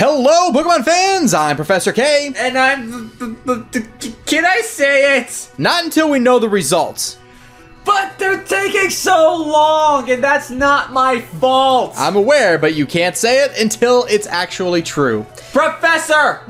Hello, Pokemon fans! I'm Professor K. And I'm can I say it? Not until we know the results. But they're taking so long, and that's not my fault. I'm aware, but you can't say it until it's actually true. Professor!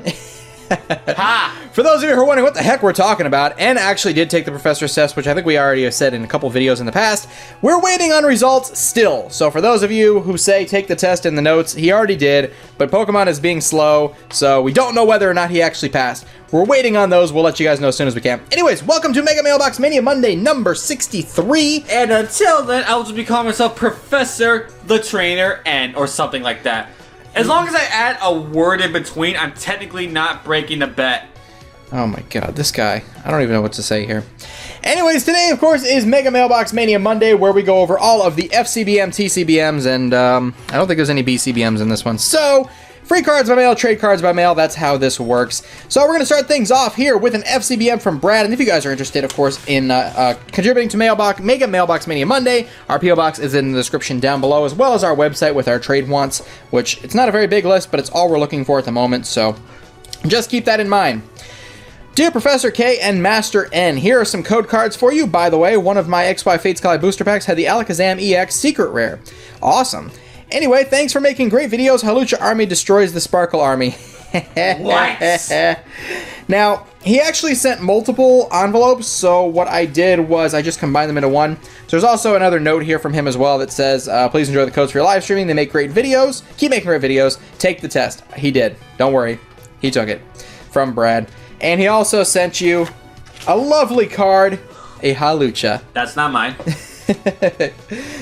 Ha! For those of you who are wondering what the heck we're talking about, and actually did take the professor's test, which I think we already have said in a couple videos in the past, we're waiting on results still. So for those of you who say take the test in the notes, he already did, but Pokemon is being slow, so we don't know whether or not he actually passed. We're waiting on those. We'll let you guys know as soon as we can. Anyways, welcome to Mega Mailbox Mania Monday number 63. And until then, I'll just be calling myself Professor the Trainer or something like that. As long as I add a word in between, I'm technically not breaking the bet. Oh my god, this guy. I don't even know what to say here. Anyways, today, of course, is Mega Mailbox Mania Monday, where we go over all of the FCBM, TCBMs, and I don't think there's any BCBMs in this one. So, free cards by mail, trade cards by mail, that's how this works. So we're going to start things off here with an FCBM from Brad, and if you guys are interested, of course, in contributing to Mega Mailbox Mania Monday, our P.O. Box is in the description down below, as well as our website with our trade wants, which it's not a very big list, but it's all we're looking for at the moment, so just keep that in mind. Dear Professor K and Master N, here are some code cards for you. By the way, one of my XY Fates Collide booster packs had the Alakazam EX Secret Rare. Awesome. Anyway, thanks for making great videos. Halucha Army destroys the Sparkle Army. What? Now, he actually sent multiple envelopes, so what I did was I just combined them into one. So there's also another note here from him as well that says, please enjoy the codes for your live streaming. They make great videos. Keep making great videos. Take the test. He did. Don't worry. He took it. From Brad. And he also sent you a lovely card, a Halucha. That's not mine.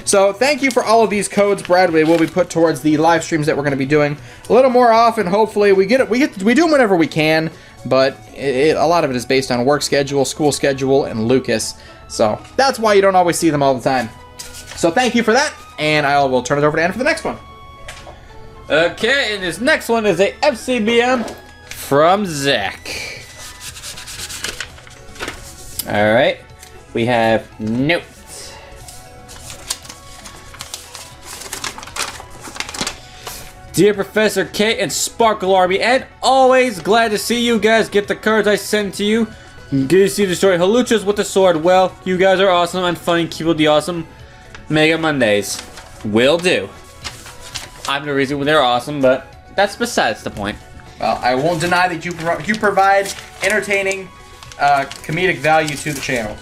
So thank you for all of these codes, Brad. They will be put towards the live streams that we're going to be doing a little more often. Hopefully, we do them whenever we can, but a lot of it is based on work schedule, school schedule, and Lucas. So that's why you don't always see them all the time. So thank you for that, and I will turn it over to Anna for the next one. Okay, and this next one is a FCBM from Zach. All right, we have notes. Dear Professor K and Sparkle Army, and always glad to see you guys get the cards I send to you. Good to see you destroy Haluchas with the sword. Well, you guys are awesome and funny. Keep with the awesome Mega Mondays. Will do. I'm the reason they're awesome, but that's besides the point. Well, I won't deny that you provide entertaining, comedic value to the channel.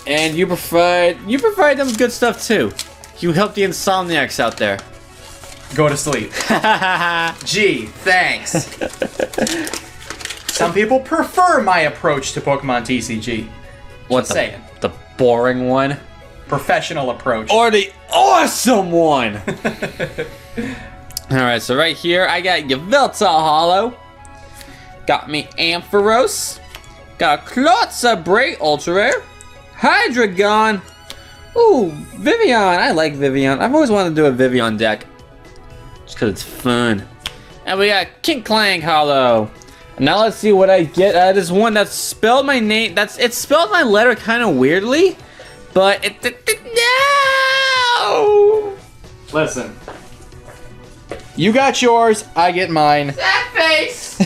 And you provide them good stuff too. You help the insomniacs out there. Go to sleep. Gee, thanks. Some people prefer my approach to Pokemon TCG. What's saying? The boring one? Professional approach. Or the awesome one? Alright, so right here, I got Yveltal Hollow. Got me Ampharos. Got Clotsa Ultra Rare. Hydreigon. Ooh, Vivian. I like Vivian. I've always wanted to do a Vivian deck. Just because it's fun. And we got Kinklang Hollow. Now let's see what I get out of this one that spelled my name. It spelled my letter kind of weirdly, but no. Listen. You got yours, I get mine. That face.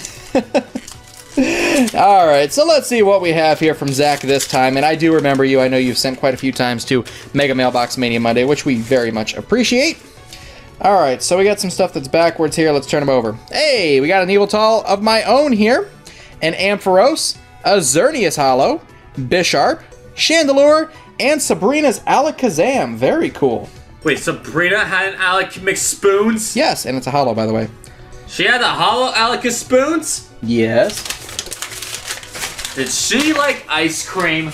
Alright, so let's see what we have here from Zach this time. And I do remember you. I know you've sent quite a few times to Mega Mailbox Mania Monday, which we very much appreciate. Alright, so we got some stuff that's backwards here. Let's turn them over. Hey, we got an Yveltal of my own here. An Ampharos, a Xerneas Hollow, Bisharp, Chandelure, and Sabrina's Alakazam. Very cool. Wait, Sabrina had an AlakMcSpoons? Yes, and it's a hollow, by the way. She had a hollow AlakSpoons? Yes. Did she like ice cream?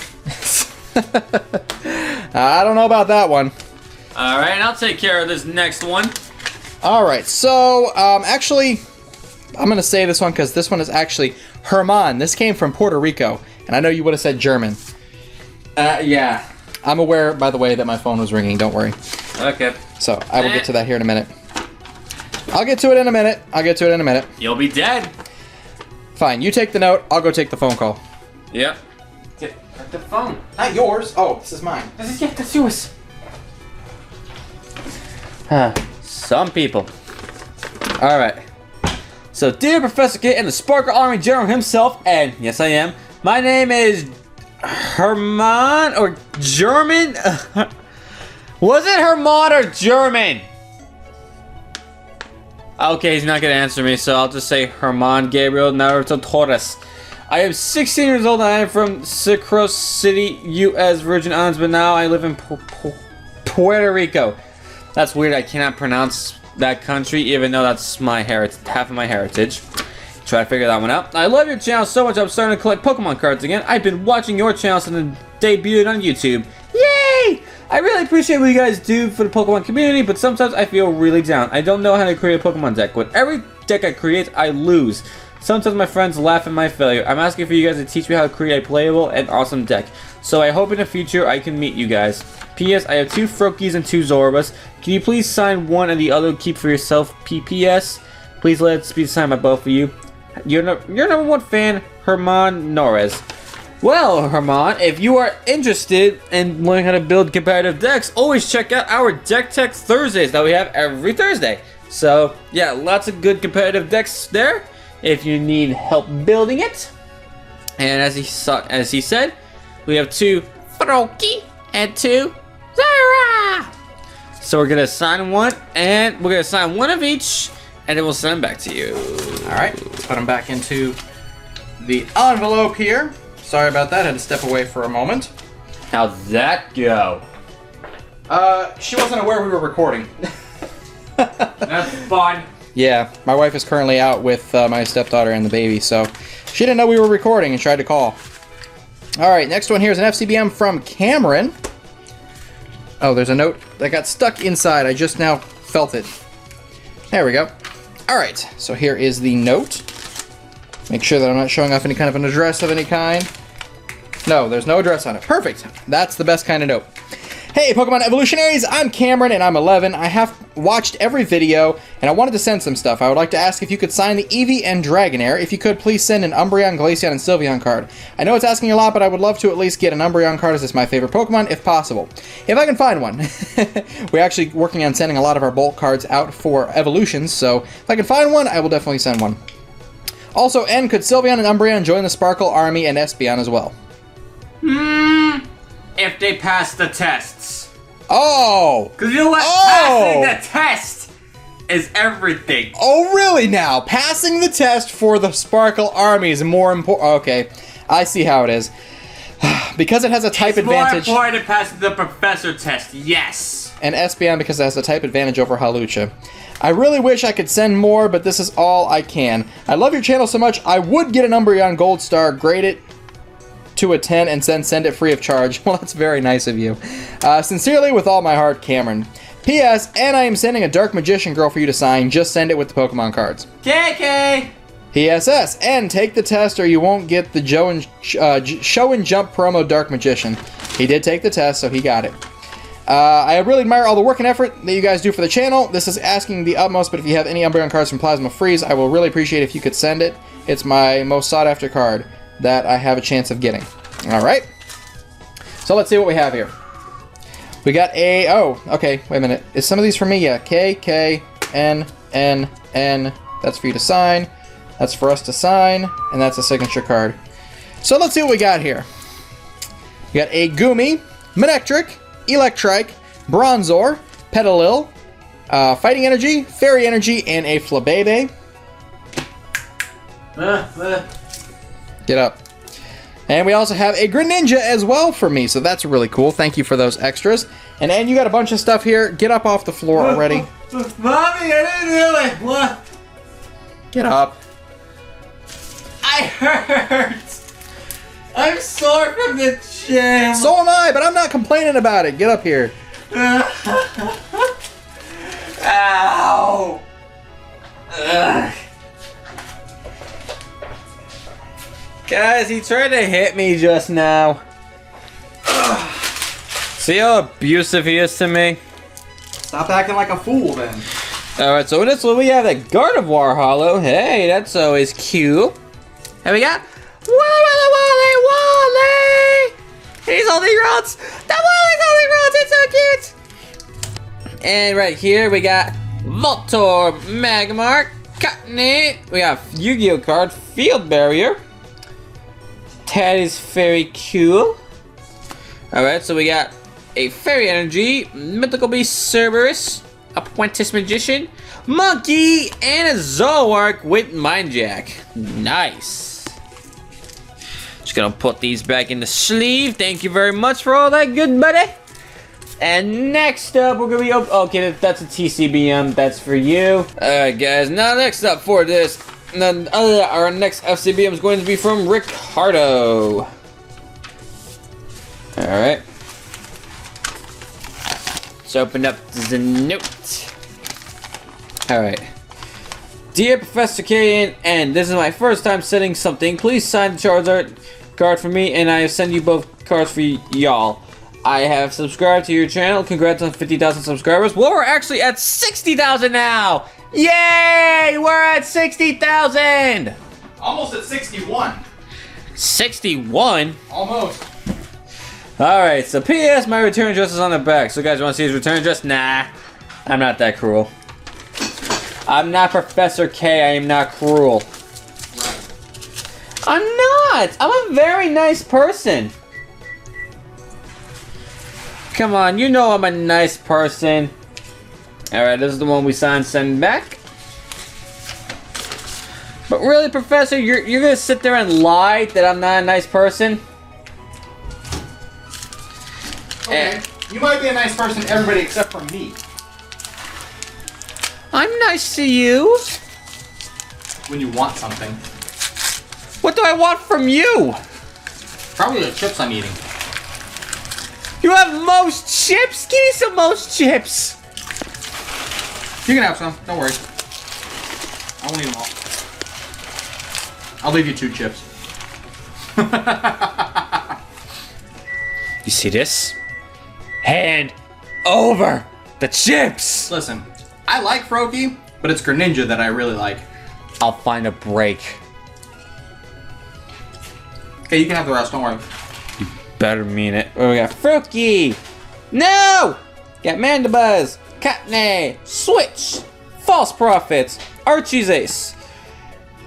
I don't know about that one. Alright, I'll take care of this next one. Alright, so, actually, I'm going to say this one because this one is actually Herman. This came from Puerto Rico, and I know you would have said German. Yeah. I'm aware, by the way, that my phone was ringing. Don't worry. Okay. So, I will get to that here in a minute. I'll get to it in a minute. You'll be dead. Fine, you take the note. I'll go take the phone call. Yep. Get the phone. Not yours. Oh, this is mine. That's yours. Some people. All right. So, dear Professor K and the Sparkle Army General himself, and yes I am, my name is Herman or German? Was it Herman or German? Okay, he's not gonna answer me, so I'll just say Herman Gabriel Naruto Torres. I am 16 years old and I am from City, U.S. Virgin Islands, but now I live in Puerto Rico. That's weird, I cannot pronounce that country, even though that's my half of my heritage. Try to figure that one out. I love your channel so much I'm starting to collect Pokemon cards again. I've been watching your channel since it debuted on YouTube. Yay! I really appreciate what you guys do for the Pokemon community, but sometimes I feel really down. I don't know how to create a Pokemon deck. With every deck I create, I lose. Sometimes my friends laugh at my failure. I'm asking for you guys to teach me how to create a playable and awesome deck. So I hope in the future I can meet you guys. P.S. I have 2 Froakies and 2 Zorbas. Can you please sign one and the other keep for yourself? P.P.S. Please let it be signed by both of you. Your number 1 fan, Herman Norris. Well, Herman, if you are interested in learning how to build competitive decks, always check out our Deck Tech Thursdays that we have every Thursday. So, yeah, lots of good competitive decks there if you need help building it. And as he said, we have 2 Froakie and 2 Zyra. So we're gonna assign one, and we're gonna assign one of each, and then we'll send them back to you. All right, let's put them back into the envelope here. Sorry about that, had to step away for a moment. How'd that go? She wasn't aware we were recording. That's fun. Yeah, my wife is currently out with my stepdaughter and the baby, so she didn't know we were recording and tried to call. All right, next one here is an FCBM from Cameron. Oh, there's a note that got stuck inside. I just now felt it. There we go. All right, so here is the note. Make sure that I'm not showing off any kind of an address of any kind. No, there's no address on it. Perfect. That's the best kind of note. Hey, Pokemon Evolutionaries, I'm Cameron and I'm 11. I have watched every video and I wanted to send some stuff. I would like to ask if you could sign the Eevee and Dragonair. If you could, please send an Umbreon, Glaceon, and Sylveon card. I know it's asking a lot, but I would love to at least get an Umbreon card as it's my favorite Pokemon, if possible. If I can find one. We're actually working on sending a lot of our bulk cards out for evolutions, so if I can find one, I will definitely send one. Also, N, could Sylveon and Umbreon join the Sparkle Army and Espeon as well? If they pass the tests. Oh! Because you know what? Passing the test is everything. Oh, really now? Passing the test for the Sparkle Army is more important. Okay, I see how it is. Because it has a type advantage. It's more important to pass the professor test, yes. And Espeon because it has a type advantage over Hawlucha. I really wish I could send more, but this is all I can. I love your channel so much, I would get an Umbreon Gold Star, grade it to a 10, and then send it free of charge. Well, that's very nice of you. Sincerely, with all my heart, Cameron. P.S. And I am sending a Dark Magician Girl for you to sign. Just send it with the Pokemon cards. KK! P.S.S. And take the test or you won't get the Show and Jump promo Dark Magician. He did take the test, so he got it. I really admire all the work and effort that you guys do for the channel. This is asking the utmost, but if you have any Umbreon cards from Plasma Freeze, I will really appreciate if you could send it. It's my most sought after card that I have a chance of getting. Alright. So let's see what we have here. We got a... Oh, okay. Wait a minute. Is some of these for me? Yeah. K, K, N, N, N. That's for you to sign. That's for us to sign. And that's a signature card. So let's see what we got here. We got a Goomy, Manectric, Electrike, Bronzor, Petalil, Fighting Energy, Fairy Energy, and a Flabebe. Get up. And we also have a Greninja as well for me, so that's really cool. Thank you for those extras. And you got a bunch of stuff here. Get up off the floor already. Mommy, I didn't really. What? Get up. I hurt. I'm sore from the gym. So am I, but I'm not complaining about it. Get up here. Ow. Ugh. Guys, he tried to hit me just now. See how abusive he is to me? Stop acting like a fool, then. Alright, so in this one we have the Gardevoir Hollow. Hey, that's always cute. And we got Wally! He's holding rods! The Wally's holding rods! It's so cute! And right here we got Voltorb, Magmar, Cutting it. We got Yu-Gi-Oh card, Field Barrier. That is very cool. Alright, so we got a Fairy Energy, Mythical Beast Cerberus, Apprentice Magician, Monkey, and a Zoroark with Mind Jack. Nice. Just gonna put these back in the sleeve. Thank you very much for all that, good buddy. And next up, we're gonna be okay, that's a TCBM. That's for you. Alright, guys. Now, next up for this, our next FCBM is going to be from Ricardo. Alright. Let's open up the note. Alright. Dear Professor K, and this is my first time sending something. Please sign the Charizard card for me, and I send you both cards for y'all. I have subscribed to your channel. Congrats on 50,000 subscribers. Well, we're actually at 60,000 now. Yay! We're at 60,000. Almost at 61. 61? Almost. Alright, so P.S. my return address is on the back. So guys want to see his return address? Nah. I'm not that cruel. I'm not Professor K. I am not cruel. I'm not. I'm a very nice person. Come on, you know I'm a nice person. Alright, this is the one we signed, send back. But really, Professor, you're gonna sit there and lie that I'm not a nice person? Okay, you might be a nice person, everybody except for me. I'm nice to you. When you want something. What do I want from you? Probably the chips I'm eating. You have most chips? Give me some most chips. You can have some, don't worry. I won't eat them all. I'll leave you 2 chips. You see this? Hand over the chips. Listen, I like Froakie, but it's Greninja that I really like. I'll find a break. Okay, you can have the rest, don't worry. You better mean it. Oh, we got Froakie. No! Got Mandibuzz, Cottonee, Switch, False Prophets, Archie's Ace,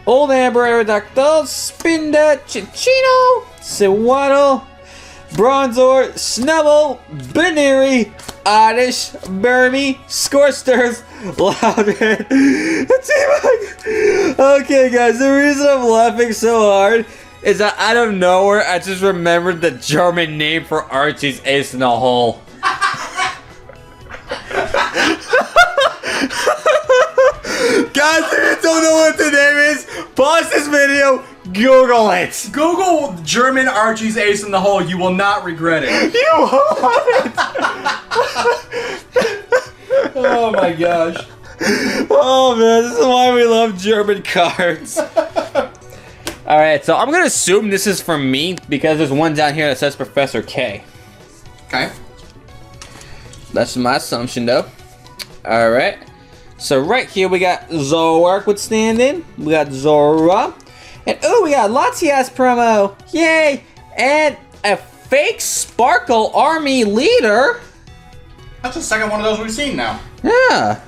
Old Amber Aerodactyl, Spinda, Chinchino, Sewaddle, Bronzor, Snubble, Baneri, Oddish, Burmy, Scorsters, Loudred, T-Bug. Okay, guys, the reason I'm laughing so hard is that out of nowhere, I just remembered the German name for Archie's Ace in the hole. Guys, if you don't know what the name is, pause this video, Google it. Google German Archie's Ace in the hole. You will not regret it. You won't. Oh my gosh. Oh man, this is why we love German cards. Alright, so I'm gonna assume this is for me because there's one down here that says Professor K. Okay. That's my assumption though. Alright. So right here we got Zoroark with stand-in. We got Zora. And oh, we got Latias promo. Yay! And a fake Sparkle Army leader. That's the second one of those we've seen now. Yeah.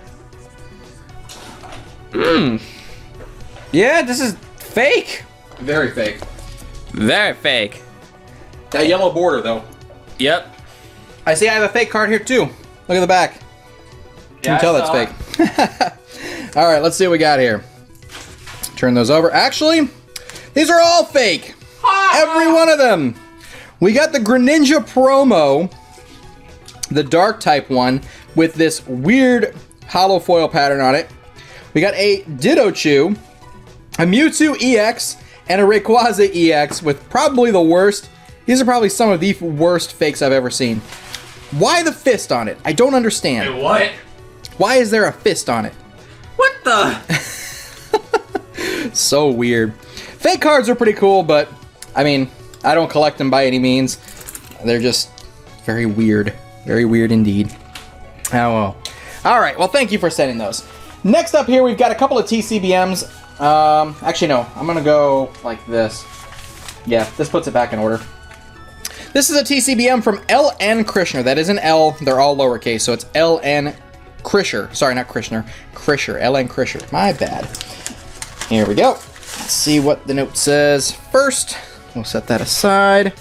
Yeah, this is fake. Very fake. Very fake. That yellow border, though. Yep. I see I have a fake card here, too. Look at the back. You can tell that's fake. All right, let's see what we got here. Turn those over. Actually, these are all fake. Every one of them. We got the Greninja promo, the dark type one, with this weird hollow foil pattern on it. We got a Dittochew, a Mewtwo EX, and a Rayquaza EX with probably the worst. These are probably some of the worst fakes I've ever seen. Why the fist on it? I don't understand. Wait, what? Why is there a fist on it? What the? So weird. Fake cards are pretty cool, but I mean, I don't collect them by any means. They're just very weird. Very weird indeed. Oh well. Alright, well thank you for sending those. Next up here, we've got a couple of TCBMs. Actually no, I'm gonna go like this. Yeah, this puts it back in order. This is a TCBM from LN Krishner. That is an L, they're all lowercase, so it's LN Krisher. Sorry, not Krishner. Krisher, LN Krisher. My bad. Here we go. Let's see what the note says first. We'll set that aside.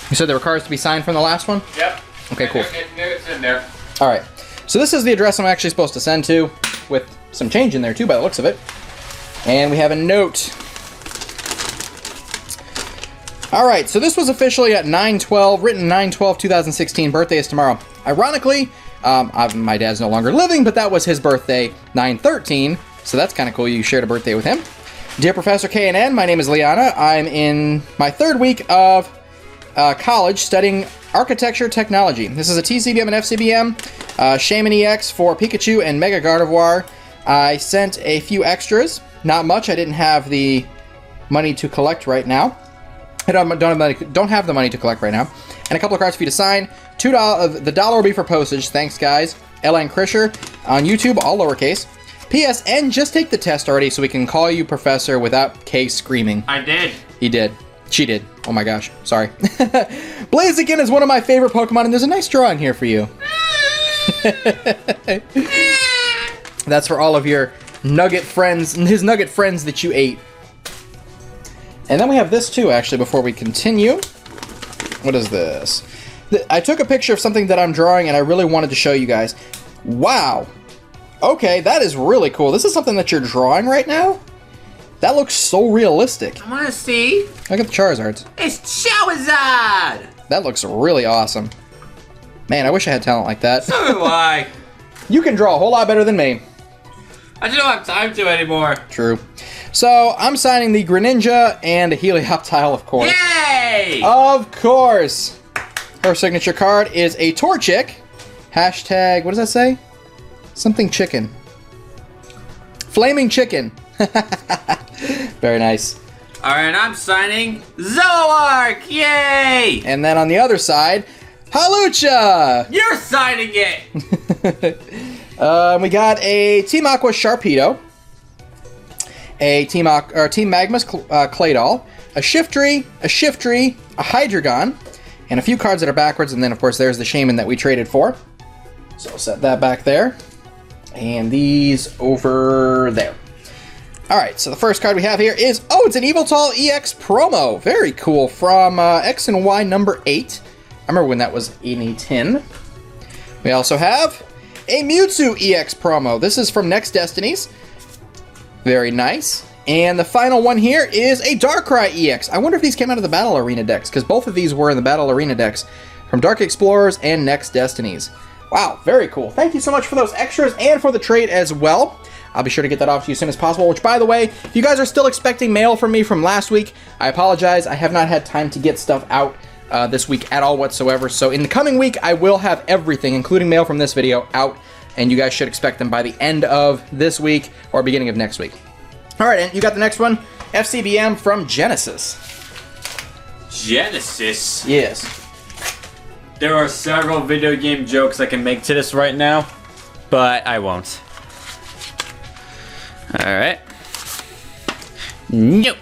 You said there were cards to be signed from the last one? Yep. Okay, cool. It's in there. All right. So this is the address I'm actually supposed to send to, with some change in there too, by the looks of it. And we have a note. All right. So this was officially at 9/12, written 9/12/2016. Birthday is tomorrow. Ironically, my dad's no longer living, but that was his birthday, 9/13. So that's kind of cool. You shared a birthday with him. Dear Professor K&N, my name is Liana. I'm in my 3rd week of college studying architecture technology. This is a TCBM and FCBM, Shaman EX for Pikachu and Mega Gardevoir. I sent a few extras, not much. I didn't have the money to collect right now. I don't have the money to collect right now. And a couple of cards for you to sign. $2. The dollar will be for postage. Thanks, guys. LN Krisher on YouTube, all lowercase. P.S. And just take the test already so we can call you Professor without K screaming. I did. He did. She did. Oh my gosh. Sorry. Blaziken is one of my favorite Pokemon, and there's a nice drawing here for you. That's for all of your nugget friends, his nugget friends that you ate. And then we have this too, actually, before we continue. What is this? I took a picture of something that I'm drawing, and I really wanted to show you guys. Wow. Okay, that is really cool. This is something that you're drawing right now? That looks so realistic. I want to see. Look at the Charizards. It's Charizard! That looks really awesome. Man, I wish I had talent like that. So do I. You can draw a whole lot better than me. I just don't have time to anymore. True. So, I'm signing the Greninja and a Helioptile, of course. Yay! Of course! Her signature card is a Torchic. Hashtag, what does that say? Something chicken. Flaming chicken. Very nice. Alright, I'm signing Zoroark! Yay! And then on the other side, Halucha! You're signing it! We got a Team Aqua Sharpedo, a Team Magma's Claydol, a Shiftry, a Hydreigon, and a few cards that are backwards, and then of course there's the Shaman that we traded for. So I'll set that back there. And these over there. Alright, so the first card we have here is, oh, it's an Evoltol EX promo. Very cool, from X and Y number 8. I remember when that was in a tin. We also have a Mewtwo EX promo. This is from Next Destinies. Very nice. And the final one here is a Darkrai EX. I wonder if these came out of the Battle Arena decks, because both of these were in the Battle Arena decks from Dark Explorers and Next Destinies. Wow, very cool. Thank you so much for those extras and for the trade as well. I'll be sure to get that off to you as soon as possible, which, by the way, if you guys are still expecting mail from me from last week, I apologize. I have not had time to get stuff out this week at all whatsoever. So in the coming week, I will have everything, including mail from this video, out, and you guys should expect them by the end of this week or beginning of next week. All right, and you got the next one, FCBM from Genesis. Genesis? Yes. There are several video game jokes I can make to this right now, but I won't. Alright. Note.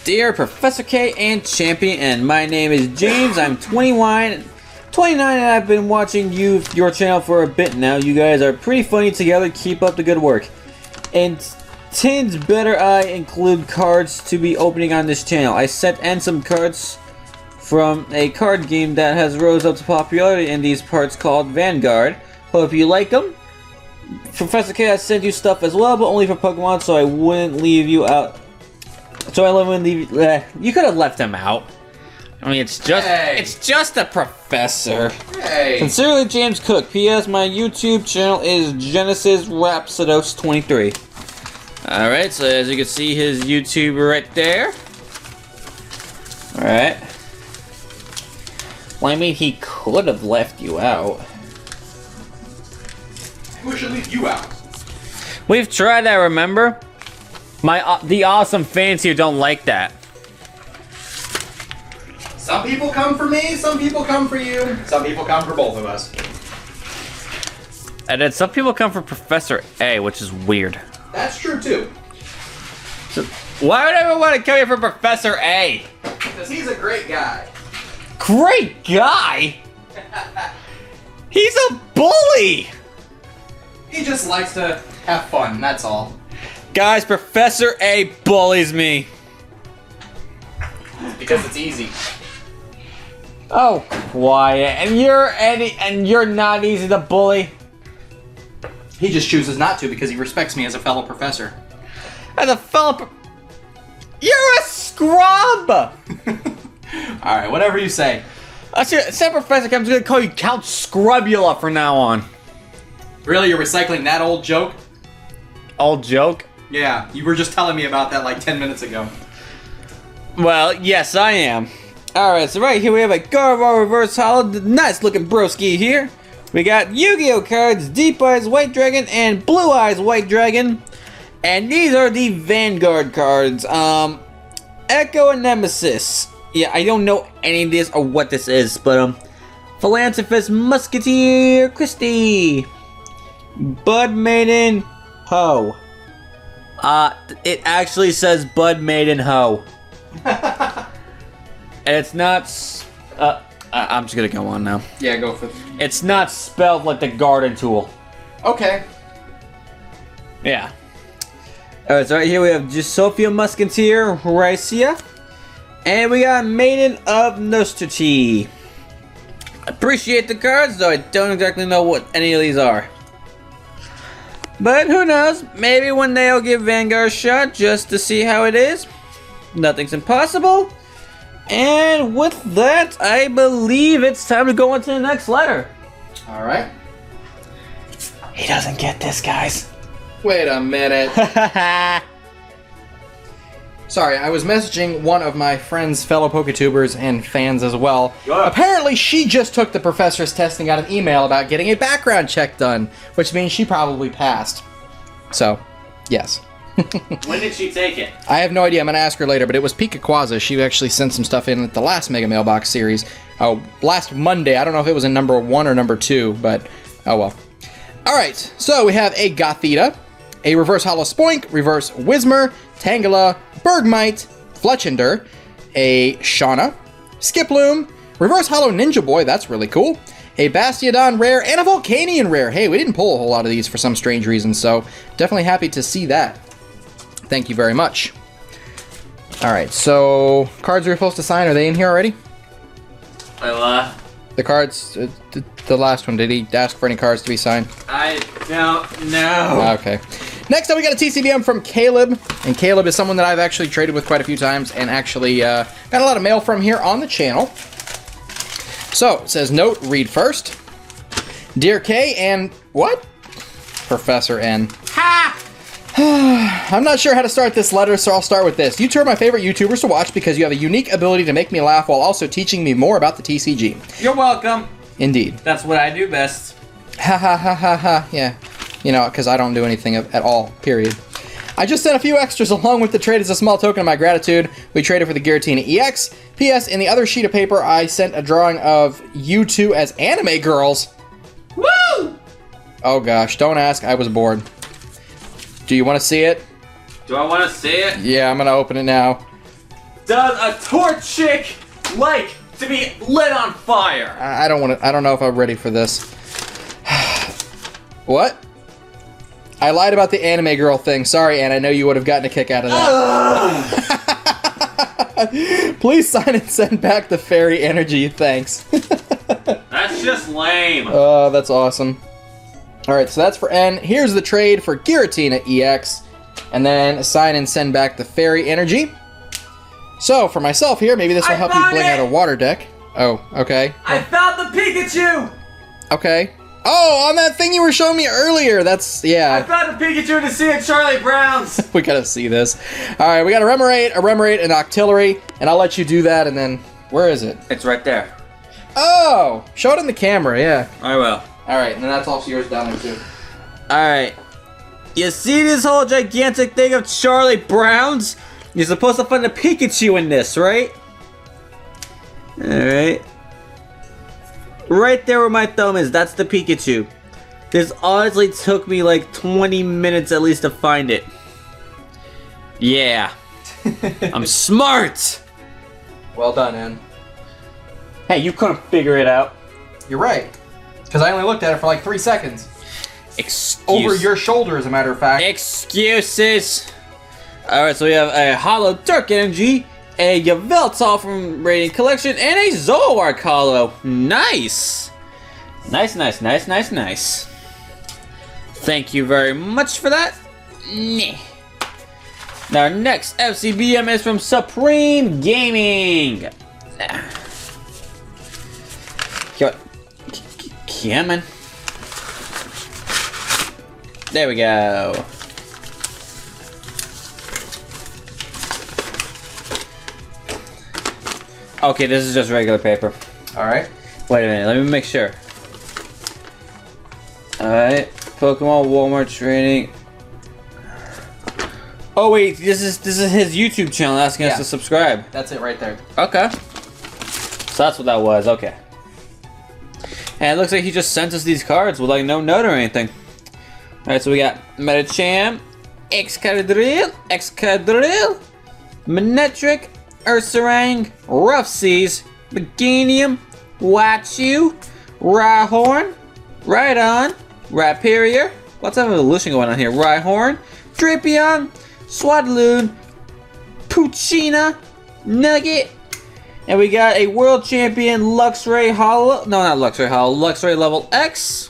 Dear Professor K and Champion, and my name is James. I'm 29, and I've been watching your channel for a bit now. You guys are pretty funny together. Keep up the good work. And Tin's better I include cards to be opening on this channel. I sent in some cards from a card game that has rose up to popularity in these parts called Vanguard. Hope you like them. Professor K, I sent you stuff as well, but only for Pokemon, so I wouldn't leave you out. You could have left him out. I mean, it's just a professor. Hey. Sincerely, James Cook. P.S. My YouTube channel is Genesis Rhapsodos 23. All right, so as you can see, his YouTube right there. All right. Well, I mean, he could have left you out. Who should leave you out? We've tried that, remember? The awesome fans here don't like that. Some people come for me, some people come for you, some people come for both of us. And then some people come for Professor A, which is weird. That's true too. So, why would everyone want to come here for Professor A? Because he's a great guy. Great guy? He's a bully! He just likes to have fun, that's all. Guys, Professor A bullies me. Because it's easy. Oh, quiet. And you're not easy to bully. He just chooses not to because he respects me as a fellow professor. As a fellow You're a scrub! Alright, whatever you say. Sam Professor, I'm just gonna call you Count Scrubula from now on. Really? You're recycling that old joke? Old joke? Yeah, you were just telling me about that like 10 minutes ago. Well, yes, I am. Alright, so right here we have a Gardevoir Reverse Hollow. Nice looking broski here. We got Yu-Gi-Oh cards, Deep Eyes White Dragon and Blue Eyes White Dragon. And these are the Vanguard cards. Echo and Nemesis. Yeah, I don't know any of this or what this is, but Philanthropist Musketeer Christie. Bud Maiden Ho. It actually says Bud Maiden Ho. And it's not. I'm just gonna go on now. Yeah, go for it. It's not spelled like the garden tool. Okay. Yeah. Alright, so right here we have just Sophia Musketeer Horacia. And we got Maiden of Nostrati. Appreciate the cards, though I don't exactly know what any of these are. But who knows? Maybe one day I'll give Vanguard a shot just to see how it is. Nothing's impossible. And with that, I believe it's time to go on to the next letter. Alright. He doesn't get this, guys. Wait a minute. Sorry, I was messaging one of my friend's fellow PokeTubers and fans as well. Yeah. Apparently, she just took the professor's test and got an email about getting a background check done, which means she probably passed. So, yes. When did she take it? I have no idea. I'm going to ask her later, but it was Pikaquaza. She actually sent some stuff in at the last Mega Mailbox series. Oh, last Monday. I don't know if it was in number 1 or number 2, but oh well. Alright, so we have a Gothita, a Reverse Hollow Spoink, Reverse Whismur, Tangela, Bergmite, Fletchender, a Shauna, Skiploom, Reverse Hollow Ninja Boy, that's really cool, a Bastiodon Rare, and a Volcanion Rare. Hey, we didn't pull a whole lot of these for some strange reason, so definitely happy to see that. Thank you very much. Alright, so cards we're supposed to sign, are they in here already? Well, The cards, the last one, did he ask for any cards to be signed? I don't know. Okay. Next up, we got a TCBM from Caleb. And Caleb is someone that I've actually traded with quite a few times and actually got a lot of mail from here on the channel. So, it says, note, read first. Dear K and what? Professor N. Ha! I'm not sure how to start this letter, so I'll start with this. You two are my favorite YouTubers to watch because you have a unique ability to make me laugh while also teaching me more about the TCG. You're welcome. Indeed. That's what I do best. Ha ha ha ha ha, yeah. You know, because I don't do anything at all, period. I just sent a few extras along with the trade as a small token of my gratitude. We traded for the Giratina EX. P.S. In the other sheet of paper, I sent a drawing of you two as anime girls. Woo! Oh gosh, don't ask, I was bored. Do you want to see it? Do I want to see it? Yeah, I'm going to open it now. Does a torch chick like to be lit on fire? I don't want to, I don't know if I'm ready for this. What? I lied about the anime girl thing. Sorry, Anne. I know you would have gotten a kick out of that. Please sign and send back the fairy energy. Thanks. That's just lame. Oh, that's awesome. Alright, so that's for N. Here's the trade for Giratina EX. And then sign and send back the fairy energy. So, for myself here, maybe this will help you bling out a water deck. Oh, okay. I found the Pikachu! Okay. Oh, on that thing you were showing me earlier. That's, yeah. I found a Pikachu to see at Charlie Brown's. We gotta see this. Alright, we got a Remoraid, an Octillery, and I'll let you do that, and then, where is it? It's right there. Oh! Show it in the camera, yeah. I will. Alright, and then that's also yours down there, too. Alright. You see this whole gigantic thing of Charlie Brown's? You're supposed to find a Pikachu in this, right? Alright. Right there where my thumb is, that's the Pikachu. This honestly took me like 20 minutes at least to find it. Yeah. I'm smart! Well done, Ann. Hey, you couldn't figure it out. You're right. Because I only looked at it for like 3 seconds. Over your shoulder, as a matter of fact. Excuses. Alright, so we have a Hollow Dark Energy, a Yveltal from Radiant Collection, and a Zoroark Hollow. Nice. Nice, nice, nice, nice, nice. Thank you very much for that. Now, our next FCBM is from Supreme Gaming. Come on. There we go. Okay, this is just regular paper. Alright. Wait a minute, let me make sure. Alright, Pokemon Walmart Training. Oh wait, this is his YouTube channel asking us to subscribe. That's it right there. Okay. So that's what that was, okay. And it looks like he just sent us these cards with like no note or anything. Alright, so we got Medicham, Excadrill, Manectric, Ursaring, Rough Seas, Meganium, Wachu, Rhyhorn, Rhydon, Rhyperior, lots of evolution going on here, Rhyhorn, Drapion, Swadloon, Puccina, Nugget, and we got a World Champion Luxray Hollow, no not Luxray Hollow, Luxray Level X.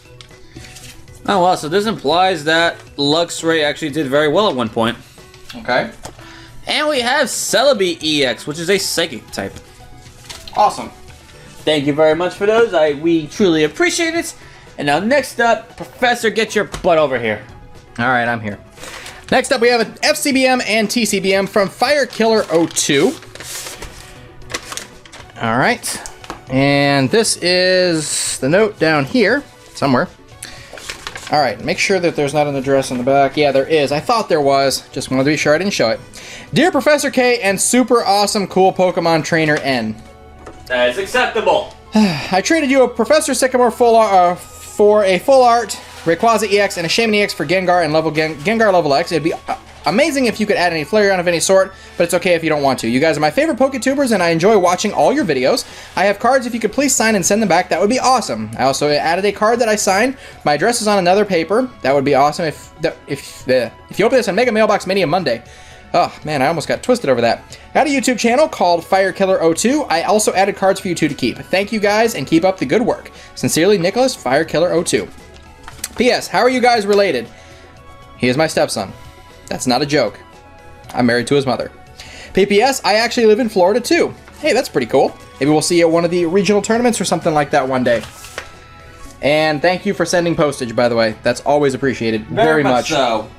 Oh well, so this implies that Luxray actually did very well at one point. Okay. And we have Celebi EX, which is a Psychic type. Awesome. Thank you very much for those. We truly appreciate it. And now next up, Professor, get your butt over here. Alright, I'm here. Next up we have an FCBM and TCBM from Firekiller02. Alright. And this is the note down here, somewhere. Alright, make sure that there's not an address on the back. Yeah, there is. I thought there was. Just wanted to be sure I didn't show it. Dear Professor K and super awesome cool Pokemon Trainer N. That is acceptable. I traded you a Professor Sycamore for a full art Rayquaza EX and a Shaman EX for Gengar and Gengar level X. It'd be amazing if you could add any Flareon of any sort, but it's okay if you don't want to. You guys are my favorite PokeTubers and I enjoy watching all your videos. I have cards. If you could please sign and send them back, that would be awesome. I also added a card that I signed. My address is on another paper. That would be awesome if you open this on Mega Mailbox Mania Monday. Oh man, I almost got twisted over that. I got a YouTube channel called Firekiller02. I also added cards for you two to keep. Thank you guys and keep up the good work. Sincerely, Nicholas, Firekiller02. P.S. How are you guys related? He is my stepson. That's not a joke. I'm married to his mother. P.P.S. I actually live in Florida too. Hey, that's pretty cool. Maybe we'll see you at one of the regional tournaments or something like that one day. And thank you for sending postage, by the way. That's always appreciated. Very much so.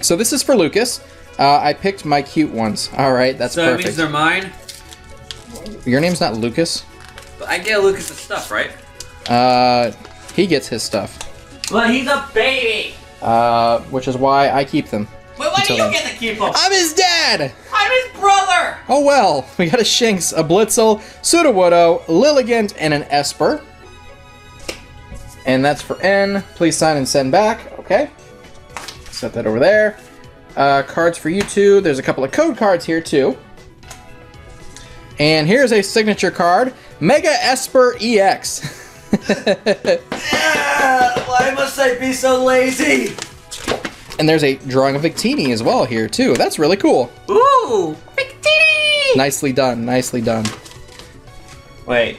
So this is for Lucas. I picked my cute ones. All right, that's perfect. So that means they're mine? Your name's not Lucas? I get Lucas' stuff, right? He gets his stuff. Well, he's a baby! Which is why I keep them. But why do you get to keep them? I'm his dad! I'm his brother! Oh well, we got a Shinx, a Blitzel, Sudowoodo, Lilligant, and an Esper. And that's for N. Please sign and send back. Okay. Set that over there. Cards for you two. There's a couple of code cards here too. And here's a signature card. Mega Esper EX. Why must I be so lazy? And there's a drawing of Victini as well here too. That's really cool. Ooh, Victini! Nicely done, nicely done. Wait,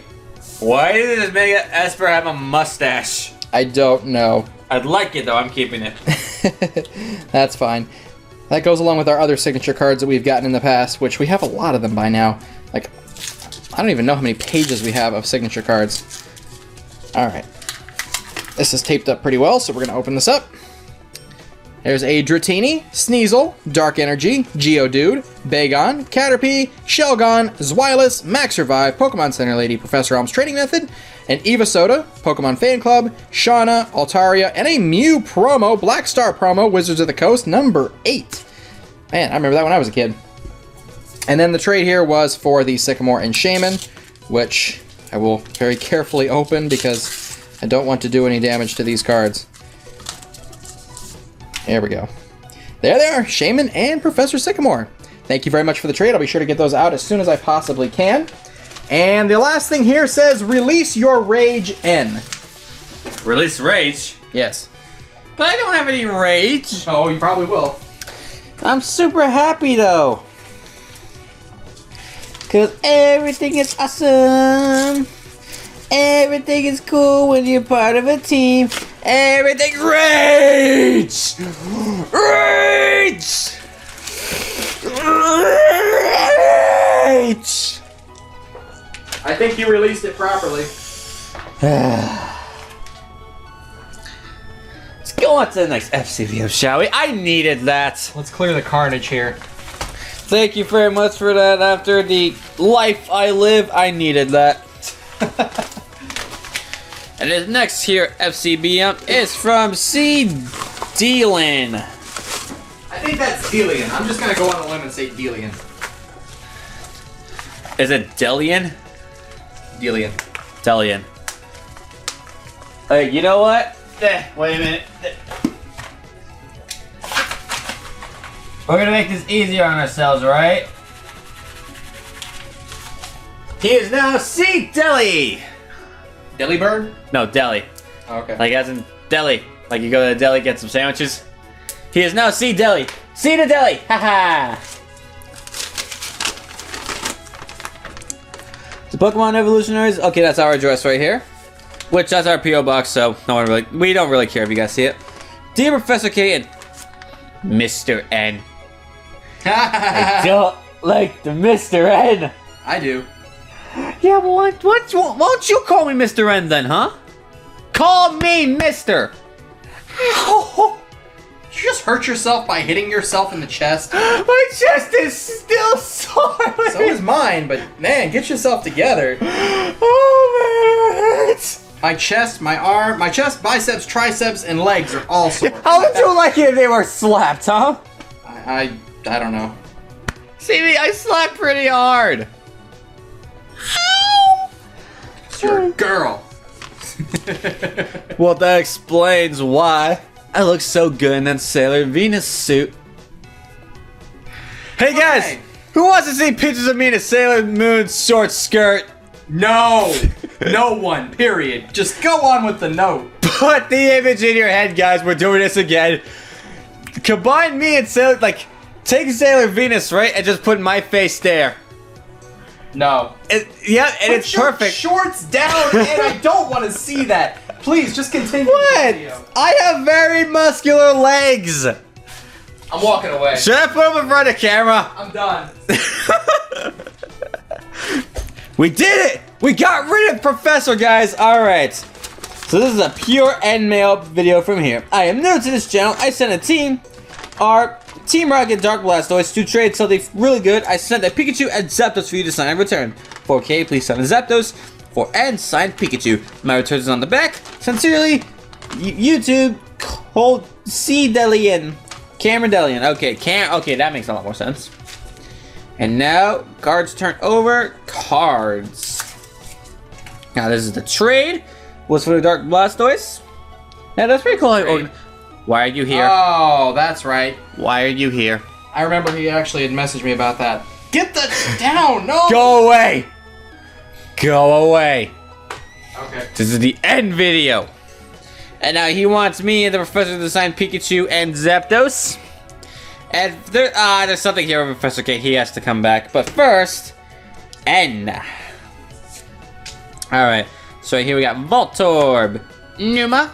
why does Mega Esper have a mustache? I don't know. I'd like it though, I'm keeping it. That's fine. That goes along with our other signature cards that we've gotten in the past, which we have a lot of them by now. Like, I don't even know how many pages we have of signature cards. Alright. This is taped up pretty well, so we're going to open this up. There's a Dratini, Sneasel, Dark Energy, Geodude, Bagon, Caterpie, Shelgon, Zweilous, Max Revive, Pokemon Center Lady, Professor Elm's Training Method, an Eva Soda, Pokemon Fan Club, Shauna, Altaria, and a Mew promo, Black Star promo, Wizards of the Coast, number 8. Man, I remember that when I was a kid. And then the trade here was for the Sycamore and Shaman, which I will very carefully open because I don't want to do any damage to these cards. There we go. There they are, Shaman and Professor Sycamore. Thank you very much for the trade. I'll be sure to get those out as soon as I possibly can. And the last thing here says, release your rage N. Release rage? Yes. But I don't have any rage. Oh, you probably will. I'm super happy though. Cause everything is awesome. Everything is cool when you're part of a team. Everything rage! Rage! Rage! I think you released it properly. Let's go on to the next FCBM, shall we? I needed that. Let's clear the carnage here. Thank you very much for that. After the life I live, I needed that. And this next here FCBM is from C. Dealin. I think that's Delian. I'm just gonna go on a limb and say Delian. Is it Delian? Delian. Delian. Hey, you know what? Wait a minute. We're gonna make this easier on ourselves, right? He is now C. Deli. Delibird? No, deli. Oh, okay. Like as in deli. Like you go to the deli, get some sandwiches. He is now C. Deli. C to deli. Haha. The Pokemon Evolutionaries. Okay, that's our address right here. Which that's our PO box, so we don't really care if you guys see it. Dear Professor K and Mr. N. I don't like the Mr. N. I do. Yeah, well, won't you call me Mr. N then, huh? Call me Mr. Ow! Did you just hurt yourself by hitting yourself in the chest? My chest is still sore. So is mine, but man, get yourself together. Oh, man, it hurts. My chest, my arm, my chest, biceps, triceps, and legs are all sore. How would you like it if they were slapped, huh? I don't know. See me, I slapped pretty hard. You're a girl. Well, that explains why I look so good in that Sailor Venus suit. Hey guys, Hi. who wants to see pictures of me in a Sailor Moon short skirt? No. No one, period. Just go on with the note. Put the image in your head, guys. We're doing this again. Combine me and Sailor, like, take Sailor Venus, right, and just put my face there. No. Yeah, and Put it's your perfect. shorts down, and I don't want to see that. Please, just continue the What? video. I have very muscular legs. I'm walking away. Should I put them in front of the camera? I'm done. We did it! We got rid of Professor, guys. All right. So this is a pure end mail video from here. I am new to this channel. I sent a team, our Team Rocket Dark Blastoise, to trade something really good. I sent a Pikachu and Zapdos for you to sign and return. 4K, please sign a Zapdos. For and signed Pikachu. My returns is on the back. Sincerely, YouTube, hold C. Delian. Cameron Delian. Okay, okay, that makes a lot more sense. And now, cards turn over. Cards. Now, this is the trade. Was for the Dark Blastoise. Yeah, that's pretty cool. Why are you here? Oh, that's right. Why are you here? I remember he actually had messaged me about that. Get that down! No! Go away! Go away. Okay. This is the end video. And now he wants me and the Professor to sign Pikachu and Zapdos. And there's something here with Professor K. He has to come back. But first, N. Alright. So here we got Voltorb, Numa,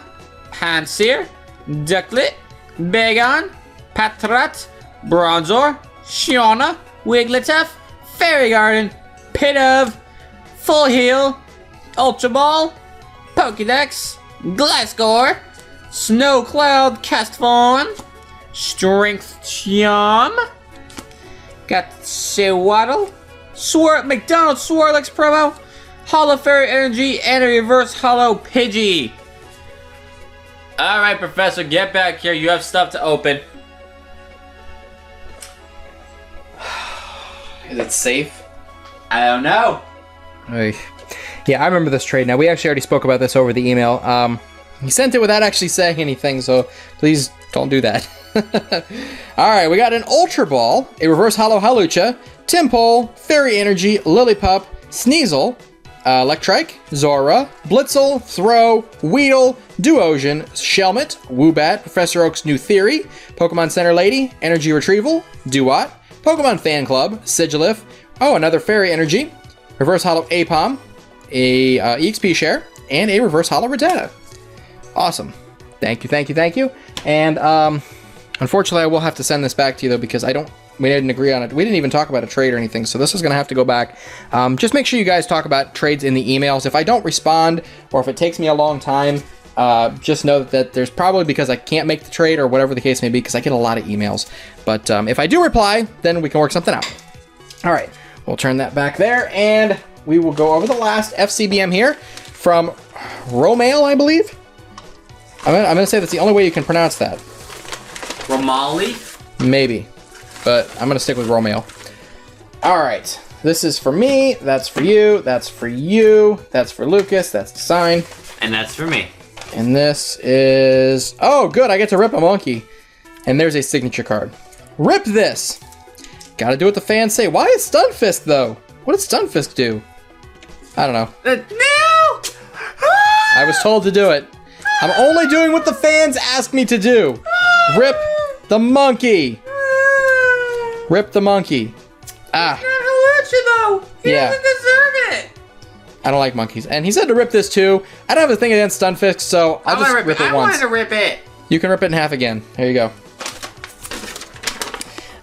Pansear, Ducklet, Bagon, Patrat, Bronzor, Shiona, Wigglytuff, Fairy Garden, Pidove, Full Heal, Ultra Ball, Pokédex, Gliscor, Snow Cloud, Castform, Strength Charm, got Sewaddle, McDonald's Swirlix promo, Holo Fairy Energy, and a Reverse Holo Pidgey. Alright, Professor, get back here. You have stuff to open. Is it safe? I don't know. Yeah, I remember this trade. Now, we actually already spoke about this over the email. He sent it without actually saying anything, so please don't do that. Alright, we got an Ultra Ball, a Reverse Holo Hawlucha, Timpole, Fairy Energy, Lillipup, Sneasel, Electrike, Zora, Blitzel, Throw, Weedle, Duosion, Shelmet, Woobat, Professor Oak's New Theory, Pokemon Center Lady, Energy Retrieval, Duat, Pokemon Fan Club, Sigilif, another Fairy Energy, Reverse Hollow Apom, a EXP Share, and a Reverse Hollow Rattata. Awesome. Thank you. And unfortunately, I will have to send this back to you, though, because we didn't agree on it. We didn't even talk about a trade or anything, so this is going to have to go back. Just make sure you guys talk about trades in the emails. If I don't respond, or if it takes me a long time, just know that there's probably because I can't make the trade or whatever the case may be, because I get a lot of emails. But if I do reply, then we can work something out. All right, we'll turn that back there, and we will go over the last FCBM here from Romail, I believe. I'm going to say that's the only way you can pronounce that. Romali? Maybe, but I'm going to stick with Romail. All right, this is for me, that's for you, that's for you, that's for Lucas, that's the sign. And that's for me. And this is... Oh, good, I get to rip a monkey. And there's a signature card. Rip this! Gotta do what the fans say. Why is Stunfisk, though? What did Stunfisk do? I don't know. No! I was told to do it. I'm only doing what the fans ask me to do. Rip the monkey. Rip the monkey. Ah. He doesn't deserve it. I don't like monkeys. And he said to rip this too. I don't have a thing against Stunfisk, so I'll just rip it once. I wanted to rip it. You can rip it in half again. There you go.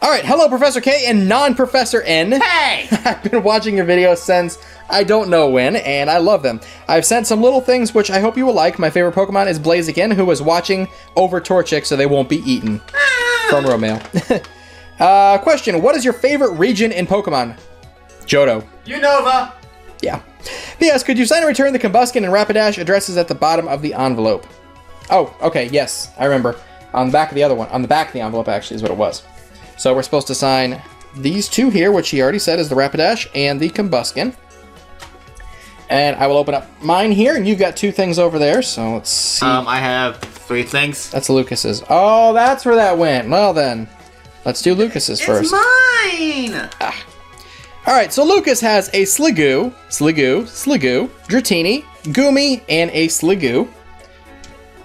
All right, hello, Professor K and non-Professor N. Hey! I've been watching your videos since I don't know when, and I love them. I've sent some little things which I hope you will like. My favorite Pokemon is Blaziken, who was watching over Torchic, so they won't be eaten. From Romail. Question, what is your favorite region in Pokemon? Johto. Unova. Yeah. P.S. Could you sign and return the Combuskin and Rapidash addresses at the bottom of the envelope? Oh, okay, yes, I remember. On the back of the other one. On the back of the envelope, actually, is what it was. So we're supposed to sign these two here, which he already said is the Rapidash and the Combuskin. And I will open up mine here, and you've got two things over there, so let's see. I have 3 things. That's Lucas's. Oh, that's where that went. Well then, let's do Lucas's first. It's mine! Ah. Alright, so Lucas has a Sliggoo, Dratini, Goomy, and a Sliggoo.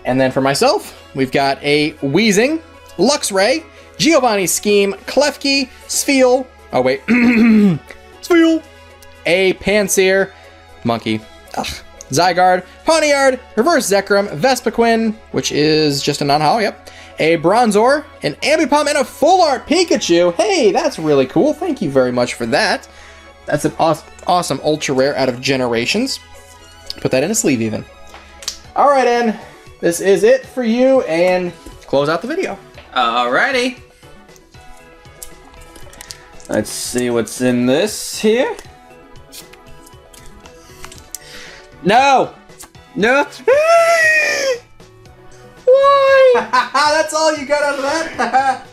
And then for myself, we've got a Weezing, Luxray, Giovanni Scheme, Klefki, Spheal, oh wait, Spheal, a Pansear, Monkey, Zygarde, Pawniard, Reverse Zekrom, Vespiquen, which is just a non-hollow, yep, a Bronzor, an Ambipom, and a Full Art Pikachu. Hey, that's really cool. Thank you very much for that. That's an awesome ultra rare out of Generations. Put that in a sleeve even. All right, N, this is it for you, and close out the video. Alrighty. Let's see what's in this here. No! No! Why? That's all you got out of that?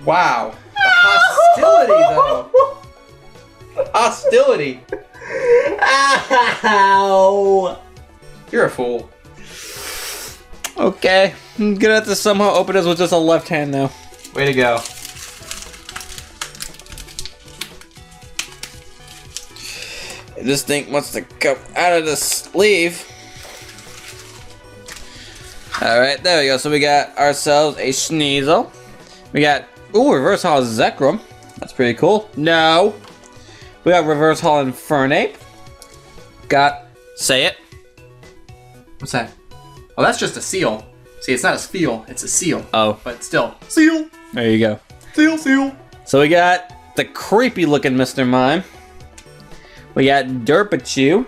Wow. The hostility, though. The hostility. Ow! You're a fool. Okay, I'm gonna have to somehow open this with just a left hand now. Way to go. This thing wants to come out of the sleeve. Alright, there we go. So we got ourselves a Sneasel. We got, ooh, Reverse Hall Zekrom. That's pretty cool. No. We got Reverse Hall Infernape. Got, say it. What's that? Oh, that's just a seal. See, it's not a Spheal, it's a seal. Oh. But still. Seal! There you go. Seal! So we got the creepy looking Mr. Mime. We got Derpachew.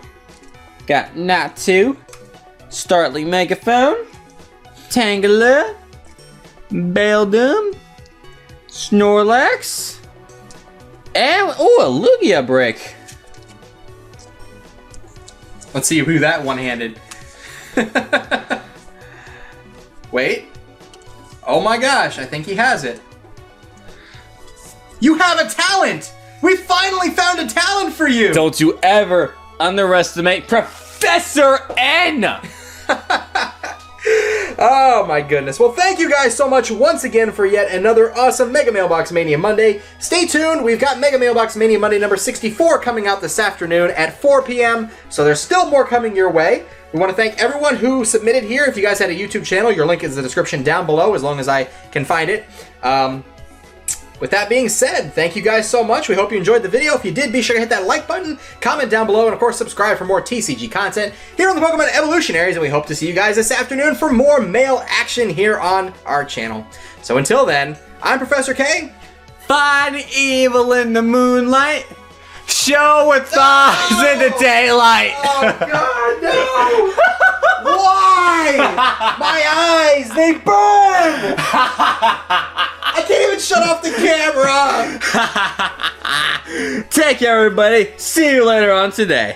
Got Natu. Startling Megaphone. Tangela. Beldum. Snorlax. And, ooh, a Lugia brick. Let's see who that one-handed. Wait. Oh my gosh, I think he has it. You have a talent! We finally found a talent for you! Don't you ever underestimate Professor N! Oh my goodness. Well, thank you guys so much once again for yet another awesome Mega Mailbox Mania Monday. Stay tuned. We've got Mega Mailbox Mania Monday number 64 coming out this afternoon at 4 p.m. So there's still more coming your way. We want to thank everyone who submitted here. If you guys had a YouTube channel, your link is in the description down below as long as I can find it. With that being said, thank you guys so much. We hope you enjoyed the video. If you did, be sure to hit that like button, comment down below, and of course subscribe for more TCG content here on the Pokemon Evolutionaries, and we hope to see you guys this afternoon for more mail action here on our channel. So until then, I'm Professor K. Find evil in the moonlight. Show with thighs in the daylight. Oh God, no! Why? My eyes, they burn! I can't even shut off the camera! Take care, everybody. See you later on today.